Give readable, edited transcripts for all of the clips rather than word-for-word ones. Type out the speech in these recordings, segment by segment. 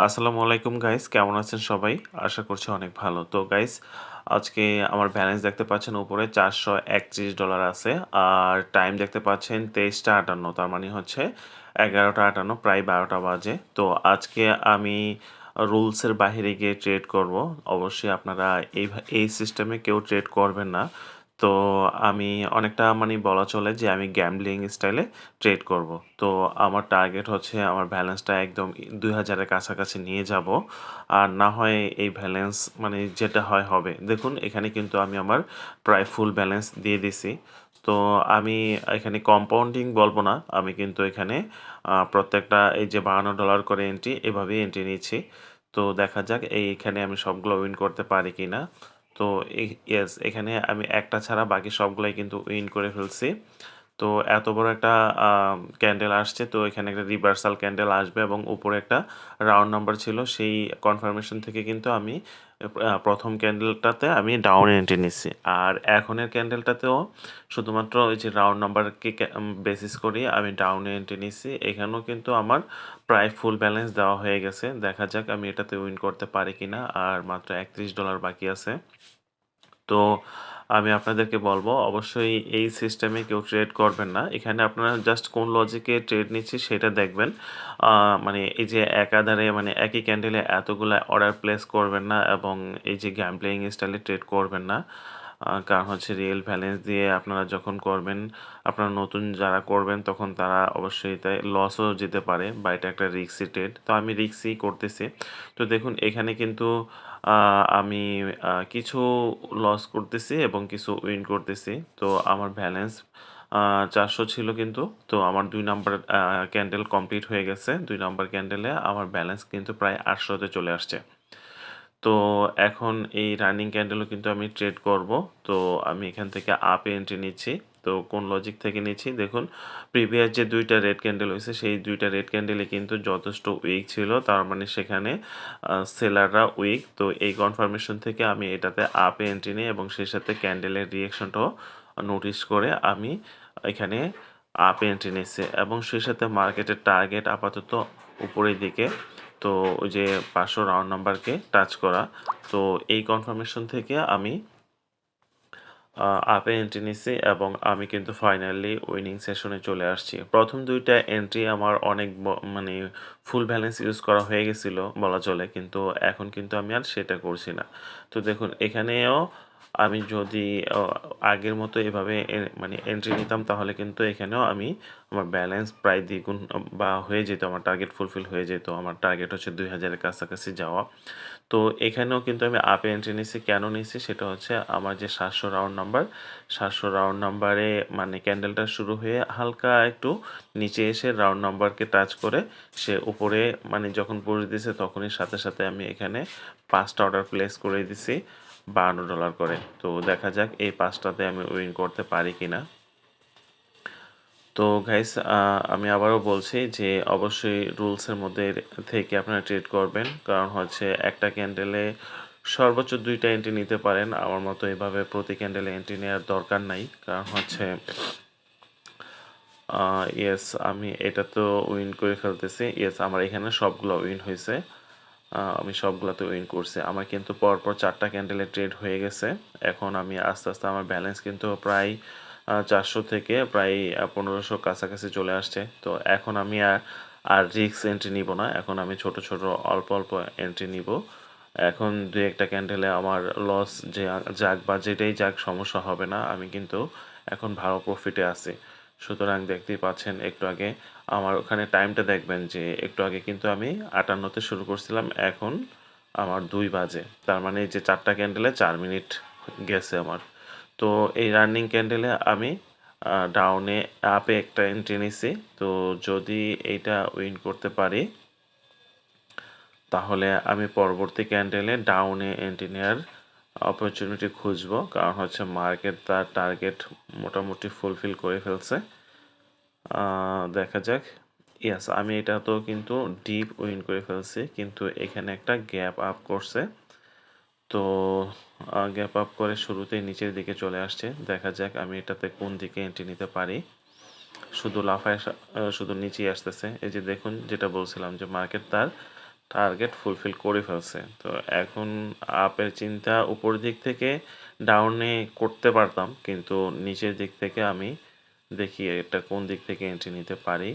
আসসালামু আলাইকুম গাইস, কেমন আছেন সবাই? আশা করছি অনেক ভালো। তো গাইস, আজকে আমার ব্যালেন্স দেখতে পাচ্ছেন উপরে $431 আছে। আর টাইম দেখতে পাচ্ছেন 23টা 58, তার মানে হচ্ছে 11টা 58, প্রায় 12টা বাজে। তো আজকে আমি রুলসের বাহিরে গিয়ে ট্রেড করব। অবশ্যই আপনারা এই সিস্টেমে কেউ ট্রেড করবেন না। তো আমি অনেকটা মানে বলা চলে যে আমি গ্যাম্বলিং স্টাইলে ট্রেড করব। তো আমার টার্গেট হচ্ছে আমার ব্যালেন্সটা একদম 2000-এর কাছাকাছি নিয়ে যাব। আর না হয় এই ব্যালেন্স মানে যেটা হয় হবে। দেখুন এখানে কিন্তু আমি আমার প্রায় ফুল ব্যালেন্স দিয়ে দিছি। তো আমি এখানে কম্পাউন্ডিং বলবো না, আমি কিন্তু এখানে প্রত্যেকটা এই যে $52 করে এন্ট্রি, এভাবেই এন্ট্রি নিচ্ছি। তো দেখা যাক এইখানে আমি সবগুলো উইন করতে পারি কিনা। তো ইয়েস, এখানে আমি একটা ছাড়া বাকি সবগুলাই কিন্তু উইন করে ফেলছি। তো এত বড় একটা ক্যান্ডেল আসছে, তো এখানে একটা রিভার্সাল ক্যান্ডেল আসবে এবং উপরে একটা রাউন্ড নাম্বার ছিল, সেই কনফার্মেশন থেকে কিন্তু আমি প্রথম ক্যান্ডেলটাতে আমি ডাউন এন্ট্রি নিচ্ছি। আর এখনের ক্যান্ডেলটাতেও শুধুমাত্র ওই যে রাউন্ড নাম্বারকে বেসিস করি আমি ডাউনে এন্ট্রি নিচ্ছি। এখানেও কিন্তু আমার প্রায় ফুল ব্যালেন্স দেওয়া হয়ে গেছে। দেখা যাক আমি এটাতে উইন করতে পারি কিনা। আর মাত্র $31 বাকি আছে। তো আমি আপনাদেরকে বলবো অবশ্যই এই সিস্টেমে কেউ ট্রেড করবেন না। এখানে আপনারা জাস্ট কোন লজিকে ট্রেড নিচ্ছি সেটা দেখবেন। মানে এই যে একাধারে মানে একই ক্যান্ডেলে এতগুলা অর্ডার প্লেস করবেন না এবং এই যে গ্যাম্বলিং স্টাইলে ট্রেড করবেন না। কারণ হচ্ছে রিয়েল ব্যালেন্স দিয়ে আপনারা যখন করবেন, আপনারা নতুন যারা করবেন তখন তারা অবশ্যই তাই লসও যেতে পারে বা এটা একটা রিস্কি ট্রেড। তো আমি রিস্কই করতেছি। তো দেখুন এখানে কিন্তু আমি কিছু লস করতেছি এবং কিছু উইন করতেছি। তো আমার ব্যালেন্স 400 ছিল কিন্তু। তো আমার 2 নাম্বার ক্যান্ডেল কমপ্লিট হয়ে গেছে। 2 নাম্বার ক্যান্ডেলে আমার ব্যালেন্স কিন্তু প্রায় 800-তে চলে আসছে। তো এখন এই রানিং ক্যান্ডেলও কিন্তু আমি ট্রেড করব। তো আমি এখান থেকে আপে এন্ট্রি নিচ্ছি। তো কোন লজিক থেকে নিচ্ছি দেখুন, প্রিভিয়াস যে 2টা রেড ক্যান্ডেল হয়েছে সেই 2টা রেড ক্যান্ডেলে কিন্তু যথেষ্ট উইক ছিল, তার মানে সেখানে সেলাররা উইক। তো এই কনফার্মেশন থেকে আমি এটাতে আপে এন্ট্রি নিই এবং সেই সাথে ক্যান্ডেলের রিয়েকশনটাও নোটিস করে আমি এখানে আপে এন্ট্রি নিচ্ছি এবং সেই সাথে মার্কেটের টার্গেট আপাতত উপরের দিকে। তো ওই যে 500 রাউন্ড নাম্বারকে টাচ করা। তো এই কনফার্মেশন থেকে আমি আপে এন্ট্রি নিচ্ছি এবং আমি কিন্তু ফাইনালি উইনিং সেশনে চলে আসছি। প্রথম 2টা এন্ট্রি আমার অনেক মানে ফুল ব্যালেন্স ইউজ করা হয়ে গেছিল বলা চলে, কিন্তু এখন কিন্তু আমি আর সেটা করছি না। তো দেখুন এখানেও আমি যদি আগের মতো এভাবে মানে এন্ট্রি নিতাম তাহলে কিন্তু এখানেও আমি আমার ব্যালেন্স প্রায় দ্বিগুণ বা হয়ে যেত, আমার টার্গেট ফুলফিল হয়ে যেত। আমার টার্গেট হচ্ছে 2000-এর কাছাকাছি যাওয়া। তো এখানেও কিন্তু আমি আপে এন্ট্রি নিচ্ছি। কেন নিচ্ছি সেটা হচ্ছে আমার যে 700 রাউন্ড নাম্বার, 700 রাউন্ড নাম্বারে মানে ক্যান্ডেলটা শুরু হয়ে হালকা একটু নিচে এসে রাউন্ড নাম্বারকে টাচ করে সে উপরে মানে যখন পুশ দিছে তখনই সাথে সাথে আমি এখানে 5টা অর্ডার প্লেস করে দিছি $52 করে। তো দেখা যাক এই 5টাতে আমি উইন করতে পারি কিনা। তো গাইস, আমি আবারও বলছি যে অবশ্যই রুলসের মধ্যে থেকে আপনারা ট্রেড করবেন, কারণ হচ্ছে একটা ক্যান্ডেলে সর্বোচ্চ 2টা এন্ট্রি নিতে পারেন। আমার মতো এভাবে প্রতি ক্যান্ডেলে এন্ট্রি নেওয়ার দরকার নাই, কারণ হচ্ছে ইয়েস আমি এটা তো উইন করে ফেলতেছি। ইয়েস আমার এখানে সবগুলো উইন হয়েছে। আমি সবগুলোতে উইন করছি। আমার কিন্তু পরপর 4টা ক্যান্ডেলে ট্রেড হয়ে গেছে। এখন আমি আস্তে আস্তে আমার ব্যালেন্স কিন্তু প্রায় 400 থেকে প্রায় 1500 কাছাকাছি চলে আসছে। তো এখন আমি আর রিস্ক এন্ট্রি নিব না। এখন আমি ছোট ছোট অল্প অল্প এন্ট্রি নিব। এখন 2-একটা ক্যান্ডেলে আমার লস যে যাক বা যেটাই যাক সমস্যা হবে না। আমি কিন্তু এখন ভালো প্রফিটে আছি। সুতরাং দেখতেই পাচ্ছেন একটু আগে আমার ওখানে টাইমটা দেখবেন যে একটু আগে কিন্তু আমি 58-তে শুরু করছিলাম, এখন আমার 2 বাজে। তার মানে এই যে 4টা ক্যান্ডেলে 4 মিনিট গেছে আমার। তো এই রানিং ক্যান্ডেলে আমি ডাউনে আপে একটা এন্ট্রি নিছি। তো যদি এইটা উইন করতে পারি তাহলে আমি পরবর্তী ক্যান্ডেলে ডাউনে এন্ট্রি নেওয়ার অপরচুনিটি খুঁজবো, কারণ হচ্ছে মার্কেট তার টার্গেট মোটামুটি ফুলফিল করে ফেলছে। দেখা যাক। ইয়াস আমি এটা তো কিন্তু ডিপ উইন করে ফেলছি, কিন্তু এখানে একটা গ্যাপ আপ করছে। তো গ্যাপ আপ করে শুরুতেই নিচের দিকে চলে আসছে। দেখা যাক আমি এটাতে কোন দিকে এন্ট্রি নিতে পারি। শুধু লাফায় শুধু নিচেই আসতেছে। এই যে দেখুন, যেটা বলছিলাম যে মার্কেট তার টার্গেট ফুলফিল করে ফেলছে। তো এখন আপের চিন্তা উপর দিক থেকে ডাউনে করতে পারতাম, কিন্তু নিচের দিক থেকে আমি দেখি এটা কোন দিক থেকে এন্ট্রি নিতে পারি।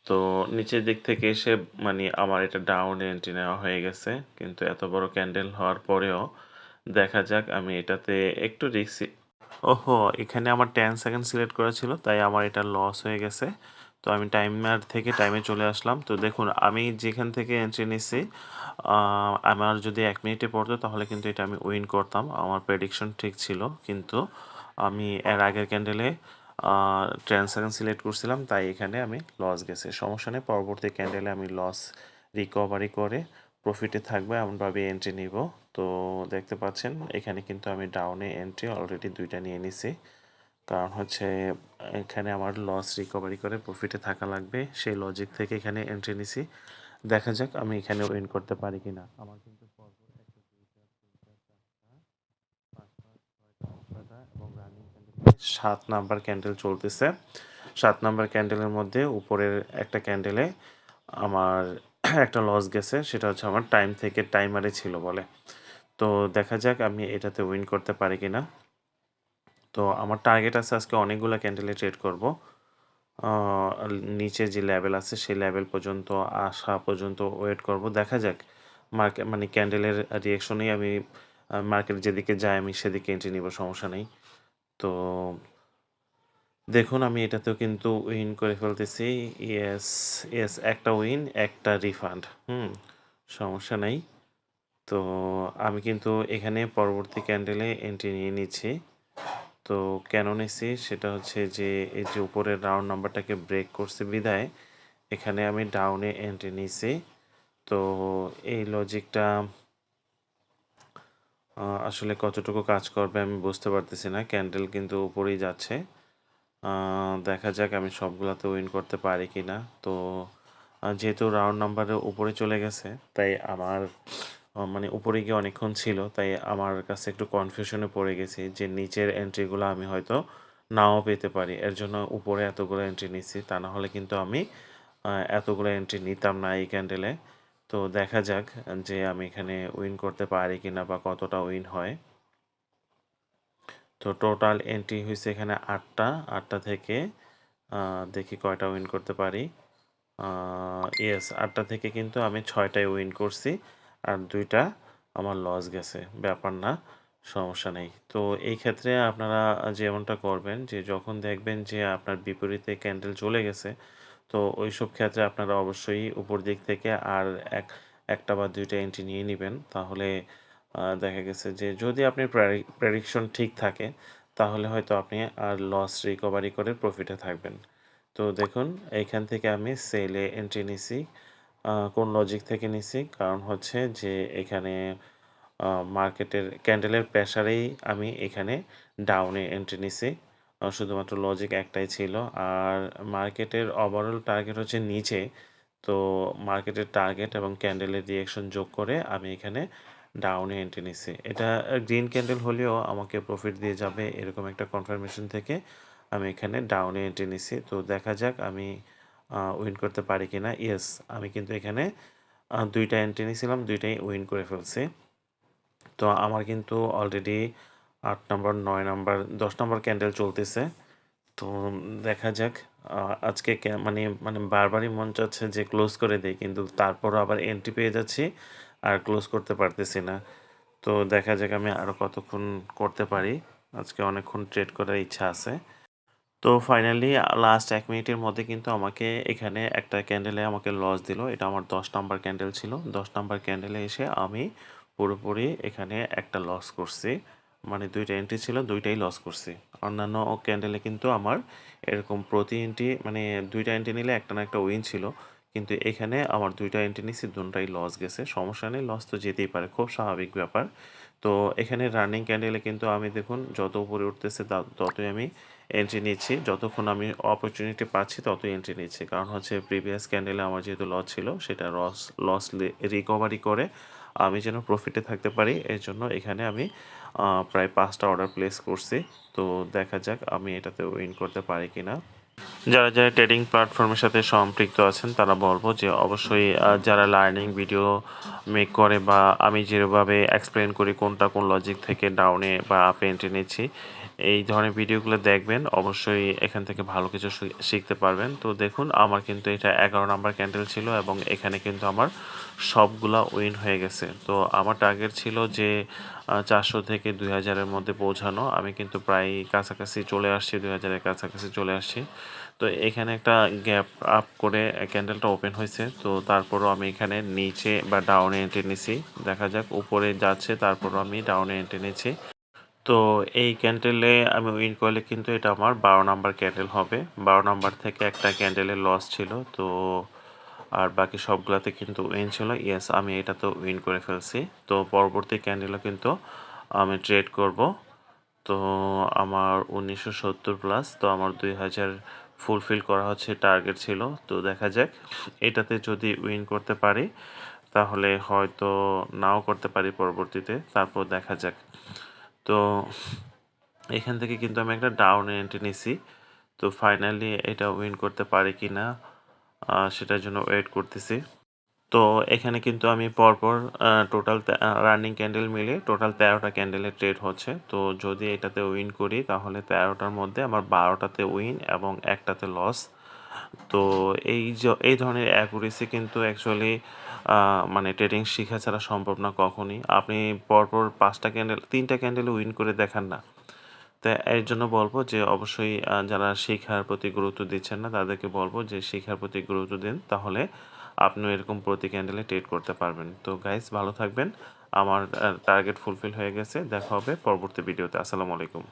তো নিচের দিক থেকে এসে মানে আমার এটা ডাউনে এন্ট্রি নেওয়া হয়ে গেছে, কিন্তু এত বড় ক্যান্ডেল হওয়ার পরেও দেখা যাক আমি এটাতে একটু রিস্ক। ওহো! এখানে আমার 10 সেকেন্ড সিলেক্ট করা ছিল, তাই আমার এটা লস হয়ে গেছে। তো আমি টাইমার থেকে টাইমে চলে আসলাম। তো দেখুন আমি যেখান থেকে এন্ট্রি নিছি, আমার যদি ১ মিনিটে পড়তো তাহলে কিন্তু এটা আমি উইন করতাম। আমার প্রেডিকশন ঠিক ছিল। কিন্তু আমি এর আগের ক্যান্ডেলে 10 সেকেন্ড সিলেক্ট করছিলাম, তাই এখানে আমি লস গেছে। সমস্যা নেই, পরবর্তী ক্যান্ডেলে আমি লস রিকভারি করে প্রফিটে থাকবে এমনভাবে এন্ট্রি নিব। তো দেখতে পাচ্ছেন এখানে কিন্তু আমি ডাউনে এন্ট্রি অলরেডি ২টা নিয়ে নিছি। কারণ হচ্ছে এখানে আমার লস রিকভারি করে প্রফিটে থাকা লাগবে, সেই লজিক থেকে এখানে এন্ট্রি নিছি। দেখা যাক আমি এখানে উইন করতে পারি কিনা। আমার কিন্তু পরপর ১ টা ২ টা ৩ টা ৪ টা ৫ টা ৬ টা ৬ টা এবং রানিং ক্যান্ডেল ৭ নাম্বার ক্যান্ডেল চলতেছে। ৭ নাম্বার ক্যান্ডেলের মধ্যে উপরের একটা ক্যান্ডেলে আমার একটা লস গেছে, সেটা হচ্ছে আমার টাইম থেকে টাইমারে ছিল বলে। তো দেখা যাক আমি এটাতে উইন করতে পারি কিনা। তো আমার টার্গেট আছে আজকে অনেকগুলা ক্যান্ডেলে ট্রেড করব। আ নিচে যে লেভেল আছে সেই লেভেল পর্যন্ত আসা পর্যন্ত ওয়েট করব। দেখা যাক মানে ক্যান্ডেলের রিঅ্যাকশনেই আমি মার্কেট যেদিকে যায় আমি সেদিকে এন্ট্রি নিব, সমস্যা নেই। তো দেখুন আমি এটাতেও কিন্তু উইন করে ফেলতেছি। ইয়েস, ইয়েস, একটা উইন, একটা রিফান্ড। সমস্যা নাই। তো আমি কিন্তু এখানে পরবর্তী ক্যান্ডেলে এন্ট্রি নিয়ে নিচ্ছি। তো কেন নিছি সেটা হচ্ছে যে এই যে উপরের রাউন্ড নাম্বারটাকে ব্রেক করছে বিধায় এখানে আমি ডাউনে এন্ট্রি নিছি। তো এই লজিকটা আসলে কতটুকু কাজ করবে আমি বুঝতে পারতেছি না। ক্যান্ডেল কিন্তু উপরেই যাচ্ছে। দেখা যাক আমি সবগুলাতে উইন করতে পারি কিনা। তো যেহেতু রাউন্ড নাম্বারের উপরে চলে গেছে, তাই আমার মানে উপরে গিয়ে অনেকক্ষণ ছিল, তাই আমার কাছে একটু কনফিউশনে পড়ে গেছি যে নিচের এন্ট্রিগুলো আমি হয়তো নাও পেতে পারি। এর জন্য উপরে এতগুলো এন্ট্রি নিচ্ছি, তা না হলে কিন্তু আমি এতগুলো এন্ট্রি নিতাম না এই ক্যান্ডেলে। তো দেখা যাক যে আমি এখানে উইন করতে পারি কিনা বা কতটা উইন হয়। তো টোটাল এন্ট্রি হয়েছে এখানে ৮টা। ৮টা থেকে দেখি কয়টা উইন করতে পারি। ইয়েস, ৮টা থেকে কিন্তু আমি ৬টায় উইন করছি, আর ২টা আমার লস গেছে। ব্যাপার না, সমস্যা নেই। তো এই ক্ষেত্রে আপনারা যেমনটা করবেন যে যখন দেখবেন যে আপনার বিপরীতে ক্যান্ডেল চলে গেছে, তো ওইসব ক্ষেত্রে আপনারা অবশ্যই উপর দিক থেকে আর একটা বা ২টা এন্ট্রি নিয়ে নিবেন। তাহলে দেখা গেছে যে যদি আপনার প্রেডিকশন ঠিক থাকে, তাহলে হয়তো আপনি আর লস রিকভারি করে প্রফিটে থাকবেন। তো দেখুন এইখান থেকে আমি সেলে এন্ট্রি নিছি। কোন লজিক থেকে নিছি? কারণ হচ্ছে যে এখানে মার্কেটের ক্যান্ডেলের প্রেসারেই আমি এখানে ডাউনে এন্ট্রি নিছি। শুধুমাত্র লজিক একটাই ছিল। আর মার্কেটের ওভারঅল টার্গেট হচ্ছে নিচে। তো মার্কেটের টার্গেট এবং ক্যান্ডেলের রিঅ্যাকশন যোগ করে আমি এখানে ডাউনে এন্ট্রি নিছি। এটা গ্রিন ক্যান্ডেল হলেও আমাকে প্রফিট দিয়ে যাবে এরকম একটা কনফার্মেশন থেকে আমি এখানে ডাউনে এন্ট্রি নিছি। তো দেখা যাক আমি উইন করতে পারি কিনা। ইয়েস, আমি কিন্তু এখানে ২টা এন্ট্রি নিছিলাম, ২টাই উইন করে ফেলছি। তো আমার কিন্তু already ৮ number, ৯ number, ১০ number candle চলতেছে। তো দেখা যাক আজকে মানে মানে বারবারই মন চাচ্ছে যে ক্লোজ করে দেই, কিন্তু তারপরও আবার এন্ট্রি পেয়ে যাচ্ছি আর ক্লোজ করতে পারতেছি না। তো দেখা যাক আমি আরও কতক্ষণ করতে পারি। আজকে অনেকক্ষণ ট্রেড করার ইচ্ছা আছে। তো ফাইনালি লাস্ট ১ মিনিটের মধ্যে কিন্তু আমাকে এখানে একটা ক্যান্ডেলে আমাকে লস দিল। এটা আমার ১০ নাম্বার ক্যান্ডেল ছিল। ১০ নাম্বার ক্যান্ডেলে এসে আমি পুরোপুরি এখানে একটা লস করছি। মানে ২টা এন্ট্রি ছিল, ২টাই লস করছি। অন্যান্য ক্যান্ডেলে কিন্তু আমার এরকম প্রতি এন্ট্রি মানে ২টা এন্ট্রি নিলে একটা না একটা উইন ছিল। কিন্তু এখানে আমার ২টা এন্ট্রি নিছি, ২টাই লস গেছে। সমস্যা নেই, লস তো যেতেই পারে, খুব স্বাভাবিক ব্যাপার। তো এখানে রানিং ক্যান্ডেলে কিন্তু আমি দেখুন যত উপরে উঠতেছে ততই আমি এন্ট্রি নিচ্ছি। যতক্ষণ আমি অপরচুনিটি পাচ্ছি ততই এন্ট্রি নিচ্ছি। কারণ হচ্ছে প্রিভিয়াস ক্যান্ডেলে আমার যেহেতু লস ছিল সেটা লস রিকভারি করে আমি যেন প্রফিটে থাকতে পারি, এর জন্য এখানে আমি প্রায় ৫টা অর্ডার প্লেস করছি। তো দেখা যাক আমি এটাতে উইন করতে পারি কিনা। যারা ট্রেডিং প্ল্যাটফর্মের সাথে সম্পৃক্ত আছেন তারা বলব যে অবশ্যই যারা লার্নিং ভিডিও মেক করে বা আমি যেভাবে এক্সপ্লেন করি কোনটা কোন লজিক থেকে ডাউনে বা আপে এন্ট্রি নিচ্ছি, এই ধরনের ভিডিওগুলো দেখবেন। অবশ্যই এখান থেকে ভালো কিছু শিখতে পারবেন। তো দেখুন আমার কিন্তু এটা 11 নাম্বার ক্যান্ডেল ছিল এবং এখানে কিন্তু আমার সবগুলা উইন হয়ে গেছে। তো আমার টার্গেট ছিল যে 400 থেকে 2000 এর মধ্যে পৌঁছানো। আমি কিন্তু প্রায় কাছাকাছি চলে আসছি, 2000 এর কাছাকাছি চলে আসছি। তো এখানে একটা গ্যাপ আপ করে ক্যান্ডেলটা ওপেন হয়েছে। তো তারপরও আমি এখানে নিচে বা ডাউনে এন্ট্রি নিছি। দেখা যাক উপরে যাচ্ছে, তারপরও আমি ডাউনে এন্ট্রি নিচ্ছি। তো এই ক্যান্ডেলে আমি উইন করলে কিন্তু এটা আমার 12 নাম্বার ক্যান্ডেল হবে। 12 নাম্বার থেকে একটা ক্যান্ডেলের লস ছিল। তো আর বাকি সবগুলাতে কিন্তু উইন ছিল। ইয়েস, আমি এটা তো উইন করে ফেলছি। তো পরবর্তী ক্যান্ডেলও কিন্তু আমি ট্রেড করব। তো আমার 1970 প্লাস, তো আমার 2000 ফুলফিল করা হচ্ছে টার্গেট ছিল। তো দেখা যাক এটাতে যদি উইন করতে পারি তাহলে হয়তো নাও করতে পারি পরবর্তীতে, তারপর দেখা যাক। তো এখান থেকে কিন্তু আমি একটা ডাউন এন্ট্রি নিছি। তো ফাইনালি এটা উইন করতে পারি কি না সেটার জন্য ওয়েট করতেছি। তো এখানে কিন্তু আমি পরপর টোটাল রানিং ক্যান্ডেল মিলে টোটাল 13টা ক্যান্ডেলের ট্রেড হচ্ছে। তো যদি এটাতে উইন করি তাহলে 13টার মধ্যে আমার 12টাতে উইন এবং একটাতে লস। তো এই ধরনের অ্যাকুরেসি কিন্তু অ্যাকচুয়ালি মানে ট্রেডিং শিখা ছাড়া সম্ভব না কখনই। আপনি পরপর 5টা ক্যান্ডেল 3টা ক্যান্ডেলে উইন করে দেখান না। তো এর জন্য বলব যে অবশ্যই যারা শিক্ষার প্রতি গুরুত্ব দিচ্ছেন না তাদেরকে বলব যে শিক্ষার প্রতি গুরুত্ব দিন, তাহলে আপনিও এরকম প্রতি ক্যান্ডেলে ট্রেড করতে পারবেন। তো গাইস ভালো থাকবেন। আমার টার্গেট ফুলফিল হয়ে গেছে। দেখা হবে পরবর্তী ভিডিওতে। আসসালামু আলাইকুম।